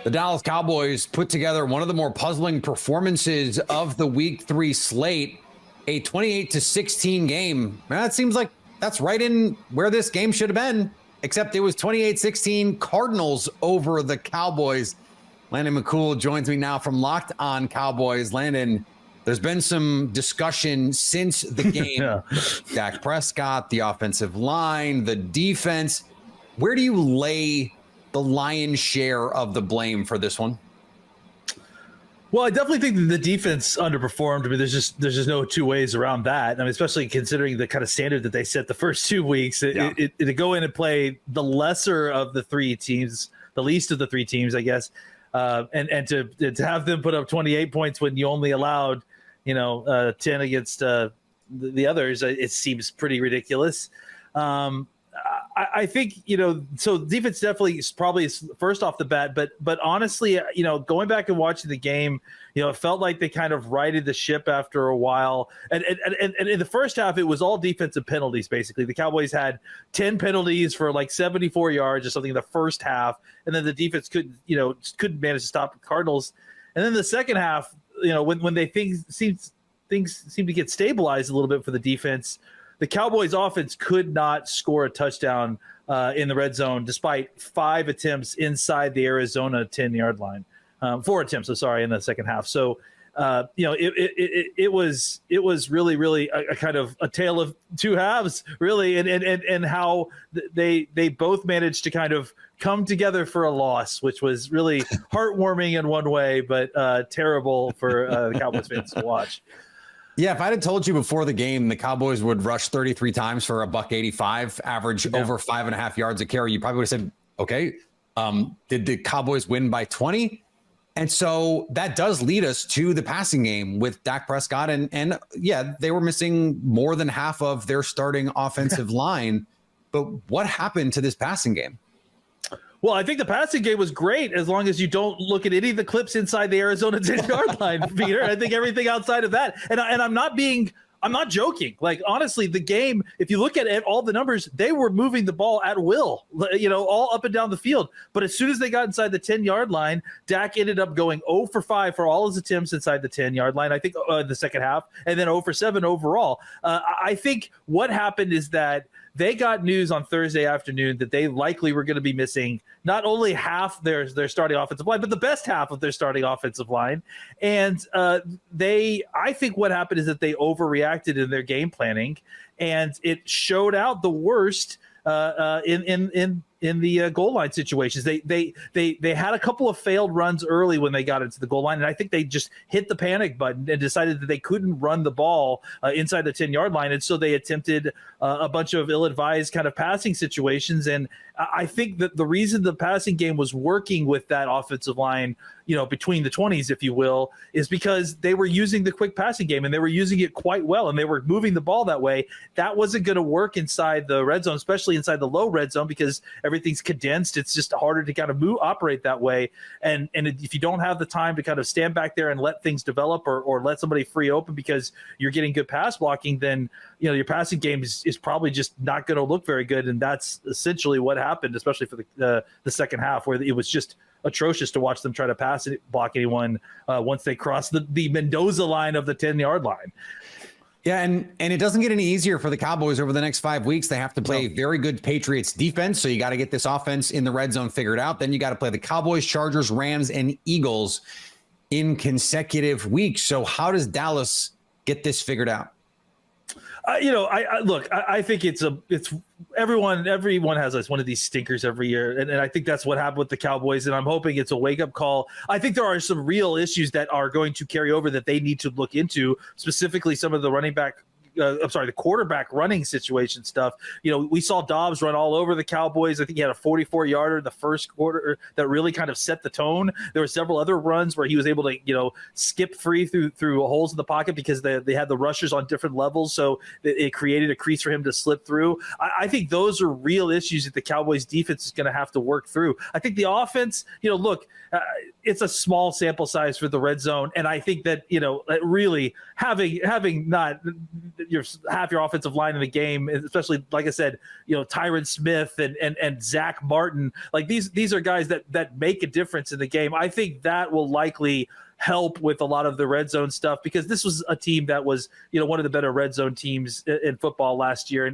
The Dallas Cowboys put together one of the more puzzling performances of the Week 3 slate, a 28-16 game. That seems like that's right in where this game should have been, except it was 28-16 Cardinals over the Cowboys. Landon McCool joins me now from Locked On Cowboys. Landon, there's been some discussion since the game. Yeah. Dak Prescott, the offensive line, the defense. Where do you lay the lion's share of the blame for this one? Well, I definitely think that the defense underperformed. I mean, there's just no two ways around that. I mean, especially considering the kind of standard that they set the first 2 weeks. To go in and play the lesser of the three teams, the least of the three teams, I guess, and to have them put up 28 points when you only allowed, 10 against the others, it seems pretty ridiculous. I think, so defense definitely is probably first off the bat, but honestly, going back and watching the game, it felt like they kind of righted the ship after a while. And in the first half, it was all defensive penalties, basically. The Cowboys had 10 penalties for like 74 yards or something in the first half. And then the defense couldn't manage to stop the Cardinals. And then the second half, when things seem to get stabilized a little bit for the defense, the Cowboys offense could not score a touchdown in the red zone despite 5 attempts inside the Arizona 10-yard line. 4 attempts, in the second half. So, it was really a kind of a tale of two halves, really, and how they both managed to kind of come together for a loss, which was really heartwarming in one way, but terrible for the Cowboys fans to watch. Yeah, if I had told you before the game the Cowboys would rush 33 times for $185, average over 5.5 yards a carry, you probably would have said, okay, did the Cowboys win by 20? And so that does lead us to the passing game with Dak Prescott. And yeah, they were missing more than half of their starting offensive line. But what happened to this passing game? Well, I think the passing game was great as long as you don't look at any of the clips inside the Arizona 10-yard line, Peter. I think everything outside of that, and I'm not joking. Like, honestly, the game, if you look at all the numbers, they were moving the ball at will, all up and down the field. But as soon as they got inside the 10-yard line, Dak ended up going 0 for 5 for all his attempts inside the 10-yard line, I think, the second half, and then 0 for 7 overall. I think what happened is that they got news on Thursday afternoon that they likely were going to be missing not only half their starting offensive line, but the best half of their starting offensive line. And I think what happened is that they overreacted in their game planning, and it showed out the worst in the goal line situations. They had a couple of failed runs early when they got into the goal line, and I think they just hit the panic button and decided that they couldn't run the ball inside the 10-yard line, and so they attempted a bunch of ill-advised kind of passing situations. And I think that the reason the passing game was working with that offensive line, between the 20s, if you will, is because they were using the quick passing game, and they were using it quite well, and they were moving the ball that way. That wasn't going to work inside the red zone, especially inside the low red zone, because everything's condensed. It's just harder to kind of operate that way. And if you don't have the time to kind of stand back there and let things develop or let somebody free open because you're getting good pass blocking, then your passing game is probably just not going to look very good. And that's essentially what happened, especially for the second half, where it was just atrocious to watch them try to pass it, block anyone once they crossed the Mendoza line of the 10-yard line. Yeah, and it doesn't get any easier for the Cowboys over the next 5 weeks. They have to play very good Patriots defense, so you got to get this offense in the red zone figured out. Then you got to play the Cowboys, Chargers, Rams, and Eagles in consecutive weeks. So how does Dallas get this figured out? I think it's everyone has one of these stinkers every year, and I think that's what happened with the Cowboys, and I'm hoping it's a wake-up call. I think there are some real issues that are going to carry over that they need to look into, specifically some of the the quarterback running situation stuff. We saw Dobbs run all over the Cowboys. I think he had a 44-yarder in the first quarter that really kind of set the tone. There were several other runs where he was able to, skip free through holes in the pocket because they had the rushers on different levels, so it created a crease for him to slip through. I think those are real issues that the Cowboys defense is going to have to work through. I think the offense, it's a small sample size for the red zone, and I think that really having not half your offensive line in the game, especially like I said, Tyron Smith and Zach Martin, like these are guys that make a difference in the game. I think that will likely help with a lot of the red zone stuff, because this was a team that was one of the better red zone teams in football last year.